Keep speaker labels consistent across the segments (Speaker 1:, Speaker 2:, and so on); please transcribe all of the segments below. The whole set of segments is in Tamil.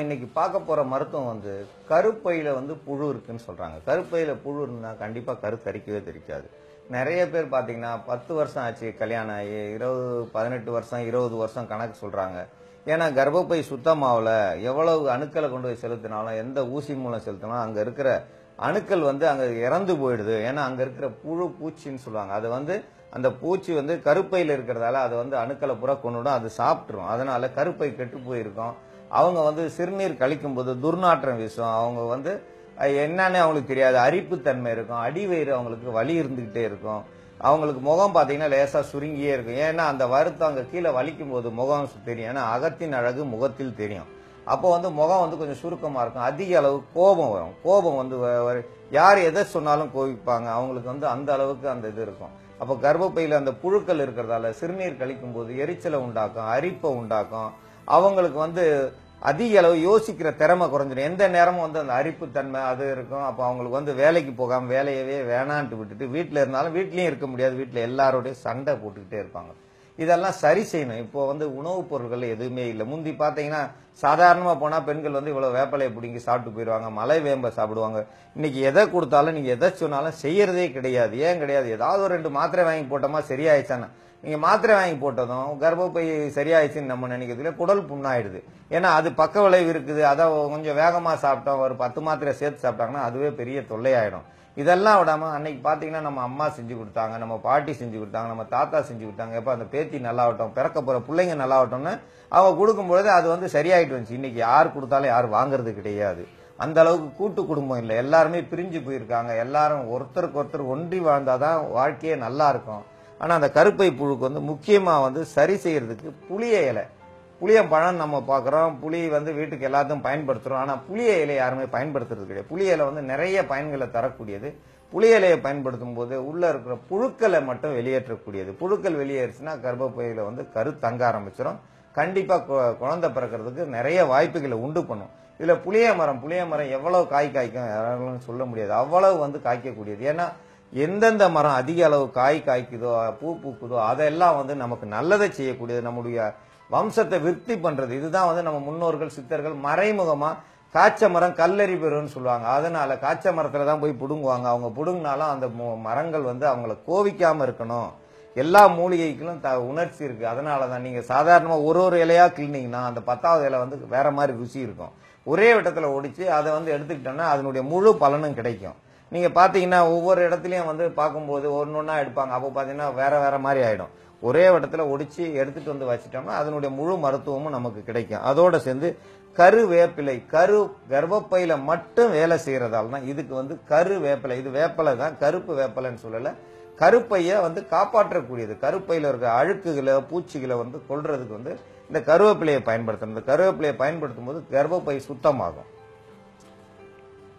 Speaker 1: இன்னைக்கு பார்க்க போற மருத்துவம் கருப்பையில புழு இருக்குன்னு சொல்றாங்க. கருப்பையில புழு இருந்தா கண்டிப்பா கரு தரிக்கவே தெரிக்காது. நிறைய பேர் பாத்தீங்கன்னா 10 வருஷம் ஆச்சு கல்யாணம் ஆகி 18 வருஷம் 20 வருஷம் கணக்கு சொல்றாங்க. ஏன்னா கர்ப்பப்பை சுத்தமாவல, எவ்வளவு அணுக்களை கொண்டு போய் செலுத்தினாலும் எந்த ஊசி மூலம் செலுத்தினாலும் அங்க இருக்கிற அணுக்கள் அங்க இறந்து போயிடுது. ஏன்னா அங்க இருக்கிற புழு பூச்சின்னு சொல்லுவாங்க. அது அந்த பூச்சி கருப்பையில இருக்கிறதால அது அணுக்களை புற கொண்டுடும், அது சாப்பிட்டுரும். அதனால கருப்பை கெட்டு போயிருக்கும். அவங்க சிறுநீர் கழிக்கும் போது துர்நாற்றம் வீசும். அவங்க என்னன்னு அவங்களுக்கு தெரியாது, அரிப்புத்தன்மை இருக்கும், அடிவயிறு அவங்களுக்கு வலி இருந்துகிட்டே இருக்கும். அவங்களுக்கு முகம் பாத்தீங்கன்னா லேசா சுருங்கியே இருக்கும். ஏன்னா அந்த வருத்தம் அங்க கீழே வலிக்கும் போது முகம் தெரியும். ஏன்னா அகத்தின் அழகு முகத்தில் தெரியும். அப்போ முகம் கொஞ்சம் சுருக்கமா இருக்கும். அதிக அளவு கோபம் வரும். கோபம் யார் எதை சொன்னாலும் கோவிப்பாங்க. அவங்களுக்கு அந்த அளவுக்கு அந்த இது இருக்கும். அப்போ கர்ப்பப்பையில அந்த புழுக்கள் இருக்கிறதால சிறுநீர் கழிக்கும் போது எரிச்சலை உண்டாக்கும், அரிப்பை உண்டாக்கும். அவங்களுக்கு அதிக அளவு யோசிக்கிற திறமை குறைஞ்சிடும். எந்த நேரமும் அந்த அரிப்பு தன்மை அது இருக்கும். அப்போ அவங்களுக்கு வேலைக்கு போகாம வேலையவே வேணான்ட்டு விட்டுட்டு வீட்டுல இருந்தாலும் வீட்லயும் இருக்க முடியாது. வீட்டுல எல்லாரோடையும் சண்டை போட்டுக்கிட்டே இருப்பாங்க. இதெல்லாம் சரி செய்யணும். இப்போ உணவுப் பொருட்கள் எதுவுமே இல்லை. முந்தி பாத்தீங்கன்னா சாதாரணமா போனா பெண்கள் இவ்வளவு வேப்பலையை பிடிங்கி சாப்பிட்டு போயிடுவாங்க, மலை வேம்ப சாப்பிடுவாங்க. இன்னைக்கு எதை கொடுத்தாலும் நீங்க எதை சொன்னாலும் செய்யறதே கிடையாது. ஏன் கிடையாது? ஏதாவது ஒரு 2 மாத்திரை வாங்கி போட்டோமா சரியாயிடுச்சானா? நீங்க மாத்திரை வாங்கி போட்டதும் கர்ப்பப்பை சரியாயிடுச்சுன்னு நம்ம நினைக்கிறதுல குடல் புண்ணாயிடுது. ஏன்னா அது பக்க விளைவு இருக்குது. அதை கொஞ்சம் வேகமா சாப்பிட்டோம், ஒரு 10 மாத்திரை சேர்த்து சாப்பிட்டாங்கன்னா அதுவே பெரிய தொல்லையாயிடும். இதெல்லாம் விடாம அன்னைக்கு பாத்தீங்கன்னா நம்ம அம்மா செஞ்சு கொடுத்தாங்க, நம்ம பாட்டி செஞ்சு கொடுத்தாங்க, நம்ம தாத்தா செஞ்சு கொடுத்தாங்க. எப்ப அந்த பேத்தி நல்லாவட்டும், பிறக்க போற பிள்ளைங்க நல்லாவட்டும்னு அவங்க கொடுக்கும்பொழுது அது சரியாயிட்டு வந்துச்சு. இன்னைக்கு யார் கொடுத்தாலும் யாரும் வாங்குறது கிடையாது. அந்த அளவுக்கு கூட்டு குடும்பம் இல்லை, எல்லாருமே பிரிஞ்சு போயிருக்காங்க. எல்லாரும் ஒருத்தருக்கு ஒருத்தர் ஒன்றி வாழ்ந்தாதான் வாழ்க்கையே நல்லா இருக்கும். ஆனா அந்த கருப்பை புழுக்கு முக்கியமா சரி செய்யறதுக்கு புளிய இலை, புளியம்பழம் நம்ம பாக்குறோம். புளி வீட்டுக்கு எல்லாத்தையும் பயன்படுத்துறோம். ஆனா புளிய இலையை யாருமே பயன்படுத்துறது கிடையாது. புளிய இலை நிறைய பயன்களை தரக்கூடியது. புளிய இலையை பயன்படுத்தும் போது உள்ள இருக்கிற புழுக்களை மட்டும் வெளியேற்றக்கூடியது. புழுக்கள் வெளியேறுச்சுன்னா கர்ப்பப்பையில கரு தங்க ஆரம்பிச்சிடும். கண்டிப்பா குழந்தை பிறக்கிறதுக்கு நிறைய வாய்ப்புகளை உண்டு பண்ணும். இதுல புளிய மரம் எவ்வளவு காய் காய்க்கும் யாராலும் சொல்ல முடியாது. அவ்வளவு காய்க்கக்கூடியது. ஏன்னா எந்தெந்த மரம் அதிக அளவு காய் காய்க்குதோ, பூ பூக்குதோ, அதெல்லாம் நமக்கு நல்லதை செய்யக்கூடியது, நம்முடைய வம்சத்தை விருத்தி பண்றது. இதுதான் நம்ம முன்னோர்கள் சித்தர்கள் மறைமுகமா காய்ச்ச மரம் கல்லறி பெறுன்னு சொல்லுவாங்க. அதனால காய்ச்ச மரத்துல தான் போய் புடுங்குவாங்க. அவங்க புடுங்கினாலும் அந்த மரங்கள் அவங்கள கோவிக்காம இருக்கணும். எல்லா மூலிகைகளும் உணர்ச்சி இருக்கு. அதனாலதான் நீங்க சாதாரணமா ஒரு இலையா கிளீனிங்கன்னா அந்த 10வது இலை வேற மாதிரி ருசி இருக்கும். ஒரே வட்டத்துல ஒடிச்சு அதை எடுத்துக்கிட்டோம்னா அதனுடைய முழு பலனும் கிடைக்கும். நீங்க பாத்தீங்கன்னா ஒவ்வொரு இடத்துலயும் பார்க்கும்போது ஒன்னொன்னா எடுப்பாங்க. அப்போ பாத்தீங்கன்னா வேற வேற மாதிரி ஆயிடும். ஒரே வட்டத்துல ஒடிச்சு எடுத்துட்டு வச்சிட்டோம்னா அதனுடைய முழு மருத்துவமும் நமக்கு கிடைக்கும். அதோட சேர்ந்து கருவேப்பிலை, கர்ப்பப்பையில மட்டும் வேலை செய்யறதால தான் இதுக்கு கரு வேப்பிலை. இது வேப்பிலை தான், கருப்பு வேப்பிலைன்னு சொல்லல. கருப்பைய காப்பாற்றக்கூடியது. கருப்பையில இருக்க அழுக்குகளை பூச்சிகளை கொல்றதுக்கு இந்த கருவேப்பிலையை பயன்படுத்தணும். இந்த கருவேப்பிலையை பயன்படுத்தும் போது கர்ப்பப்பை சுத்தமாகும்.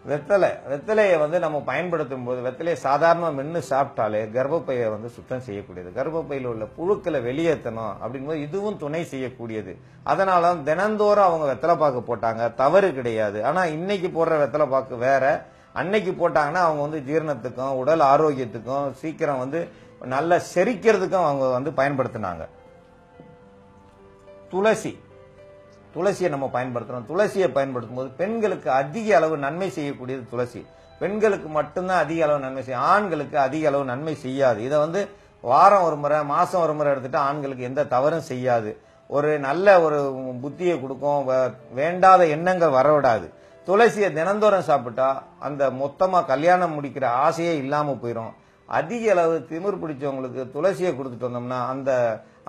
Speaker 1: வெத்தலையை நம்ம பயன்படுத்தும் போது வெத்தலையை சாதாரண மென்னு சாப்பிட்டாலே கர்ப்பப்பையை சுத்தம் செய்யக்கூடியது. கர்ப்பப்பையில் உள்ள புழுக்களை வெளியேற்றணும் அப்படிங்கும்போது இதுவும் துணை செய்யக்கூடியது. அதனால தினந்தோறும் அவங்க வெத்தலை பாக்கு போட்டாங்க, தவறு கிடையாது. ஆனா இன்னைக்கு போடுற வெத்தலை பாக்கு வேற. அன்னைக்கு போட்டாங்கன்னா அவங்க ஜீரணத்துக்கும் உடல் ஆரோக்கியத்துக்கும் சீக்கிரம் நல்ல செரிக்கிறதுக்கும் அவங்க பயன்படுத்தினாங்க. துளசியை நம்ம பயன்படுத்துறோம். துளசியை பயன்படுத்தும் போது பெண்களுக்கு அதிக அளவு நன்மை செய்யக்கூடியது துளசி. பெண்களுக்கு மட்டும்தான் அதிக அளவு நன்மை செய்யும், ஆண்களுக்கு அதிக அளவு நன்மை செய்யாது. இதை வாரம் ஒரு முறை மாசம் ஒரு முறை எடுத்துட்டு ஆண்களுக்கு எந்த தவறும் செய்யாது. ஒரு நல்ல ஒரு புத்தியை கொடுக்கும், வேண்டாத எண்ணங்கள் வரவிடாது. துளசியை தினந்தோறும் சாப்பிட்டா அந்த மொத்தமா கல்யாணம் முடிக்கிற ஆசையே இல்லாம போயிடும். அதிக அளவு திமிர் பிடிச்சவங்களுக்கு துளசியை கொடுத்துட்டு வந்தோம்னா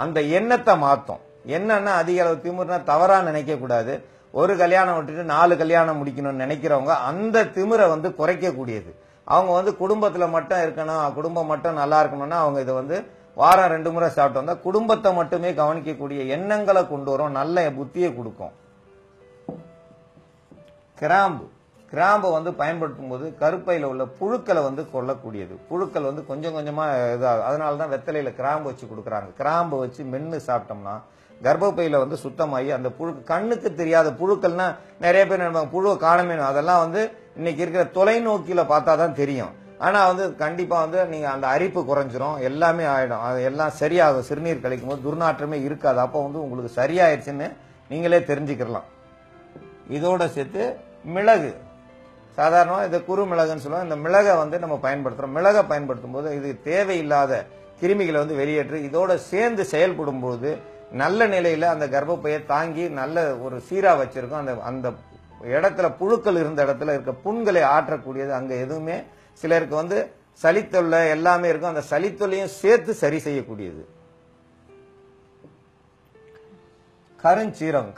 Speaker 1: அந்த எண்ணத்தை மாத்தும். என்னன்னா அதிக அளவு திமிர்னா தவறா நினைக்க கூடாது. ஒரு கல்யாணம் விட்டுட்டு 4 கல்யாணம் முடிக்கணும்னு நினைக்கிறவங்க அந்த திமிரை குறைக்க கூடியது. அவங்க குடும்பத்துல மட்டும் இருக்கணும், குடும்பம் மட்டும் நல்லா இருக்கணும்னா அவங்க இதை வாரம் 2 முறை சாப்பிட்டு வந்தா குடும்பத்தை மட்டுமே கவனிக்கக்கூடிய எண்ணங்களை கொண்டு வரும், நல்ல புத்தியை கொடுக்கும். கிராம்பு பயன்படுத்தும் போது கருப்பையில உள்ள புழுக்களை கொல்லக்கூடியது. புழுக்கள் கொஞ்சம் கொஞ்சமா இதாகும். அதனாலதான் வெத்தலையில கிராம்பு வச்சு கொடுக்குறாங்க. கிராம்பு வச்சு மென்னு சாப்பிட்டோம்னா கர்ப்பப்பையில சுத்தமாகி அந்த புழு, கண்ணுக்கு தெரியாத புழுக்கள்னா நிறைய பேர் நினைப்பாங்க புழுவை காணமே. அதெல்லாம் இன்னைக்கு இருக்கிற தொலைநோக்கில பார்த்தாதான் தெரியும். ஆனா கண்டிப்பா நீங்க அந்த அரிப்பு குறைஞ்சிரும், எல்லாமே ஆயிடும். அது எல்லாம் சரியாகும். சிறுநீர் கழிக்கும் போது துர்நாற்றமே இருக்காது. அப்போ உங்களுக்கு சரியாயிருச்சுன்னு நீங்களே தெரிஞ்சுக்கலாம். இதோட சேர்த்து மிளகு, சாதாரணமாக இந்த குறு மிளகுன்னு சொல்லுவோம். இந்த மிளகை வந்து நம்ம பயன்படுத்துறோம். மிளகை பயன்படுத்தும் போது இது தேவையில்லாத கிருமிகளை வந்து வெளியேற்று. இதோட சேர்ந்து செயல்படும் போது நல்ல நிலையில அந்த கர்ப்பப்பையை தாங்கி நல்ல ஒரு சீரா வச்சிருக்கோம். அந்த அந்த இடத்துல புழுக்கள் இருந்த இடத்துல இருக்க புண்களை ஆற்றக்கூடியது. அங்க எதுவுமே சிலருக்கு வந்து சளித்தொல்லை எல்லாமே இருக்கும். அந்த சளித்தொல்லையும் சேர்த்து சரி செய்யக்கூடியது.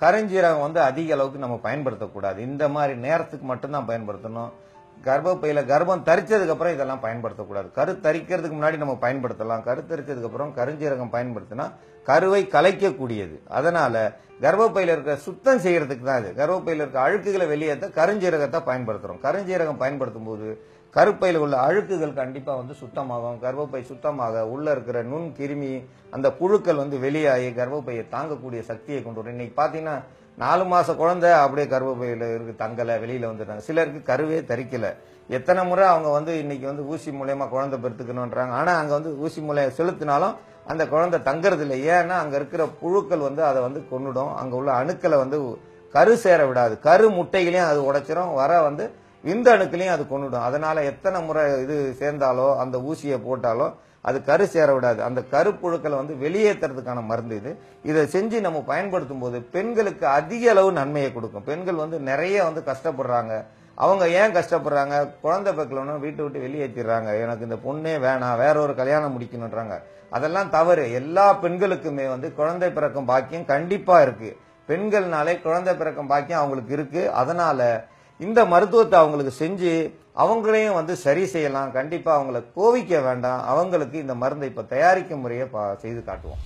Speaker 1: கருஞ்சீரகம் வந்து அதிக அளவுக்கு நம்ம பயன்படுத்தக்கூடாது. இந்த மாதிரி நேரத்துக்கு மட்டும்தான் பயன்படுத்தணும். கர்ப்பப்பையில கர்ப்பம் தரிச்சதுக்கு அப்புறம் இதெல்லாம் பயன்படுத்தக்கூடாது. கரு தரிக்கிறதுக்கு முன்னாடி நம்ம பயன்படுத்தலாம். கரு தரிச்சதுக்கு அப்புறம் கருஞ்சீரகம் பயன்படுத்தினா கருவை கலைக்கக்கூடியது. அதனால கர்ப்பப்பையில இருக்க சுத்தம் செய்யறதுக்கு தான் இது. கர்ப்பப்பையில இருக்க அழுக்குகளை வெளியேற்ற கருஞ்சீரகத்தை பயன்படுத்துறோம். கருஞ்சீரகம் பயன்படுத்தும் போது கருப்பையில் உள்ள அழுக்குகள் கண்டிப்பா வந்து சுத்தமாகும். கர்ப்பப்பை சுத்தமாக உள்ள இருக்கிற நுண் கிருமி அந்த புழுக்கள் வந்து வெளியாகி கர்ப்பப்பையை தாங்கக்கூடிய சக்தியை கொண்டு வரும். இன்னைக்கு பாத்தீங்கன்னா 4 மாச குழந்தை அப்படியே கர்ப்பப்பையில இருக்கு, தங்கல, வெளியில வந்துட்டாங்க. சிலருக்கு கருவே தரிக்கல. எத்தனை முறை அவங்க வந்து இன்னைக்கு வந்து ஊசி மூலயமா குழந்தை பெற்றுக்கணும்ன்றாங்க. ஆனா அங்க வந்து ஊசி மூலம் செலுத்தினாலும் அந்த குழந்தை தங்கறது இல்லை. ஏன்னா அங்க இருக்கிற புழுக்கள் வந்து அதை வந்து கொன்னுடும். அங்க உள்ள அணுக்களை வந்து கரு சேர விடாது. கரு முட்டைகளையும் அது உடைச்சிரும். வர வந்து விந்து அணுக்களையும் அது கொன்னுடும். அதனால எத்தனை முறை இது சேர்ந்தாலோ அந்த ஊசியை போட்டாலோ அது கரு சேர விடாது. அந்த கரு புழுக்களை வந்து வெளியேற்றுறதுக்கான மருந்து இது. இதை செஞ்சு நம்ம பயன்படுத்தும் போது பெண்களுக்கு அதிக அளவு நன்மையை கொடுக்கும். பெண்கள் வந்து நிறைய வந்து கஷ்டப்படுறாங்க. அவங்க ஏன் கஷ்டப்படுறாங்க? குழந்தை பெக்கலன்னு வீட்டை விட்டு வெளியேற்றிடுறாங்க. எனக்கு இந்த பொண்ணே வேணாம், வேற ஒரு கல்யாணம் முடிக்கணுன்றாங்க. அதெல்லாம் தவறு. எல்லா பெண்களுக்குமே வந்து குழந்தை பிறக்கும் பாக்கியம் கண்டிப்பா இருக்கு. பெண்கள்னாலே குழந்தை பிறக்கும் பாக்கியம் அவங்களுக்கு இருக்கு. அதனால இந்த மருத்துவத்தை அவங்களுக்கு செஞ்சு அவங்களையும் வந்து சரி செய்யலாம். கண்டிப்பா அவங்களை கோவிக்க வேண்டாம். அவங்களுக்கு இந்த மருந்தை இப்ப தயாரிக்கும் முறையை செய்து காட்டுவோம்.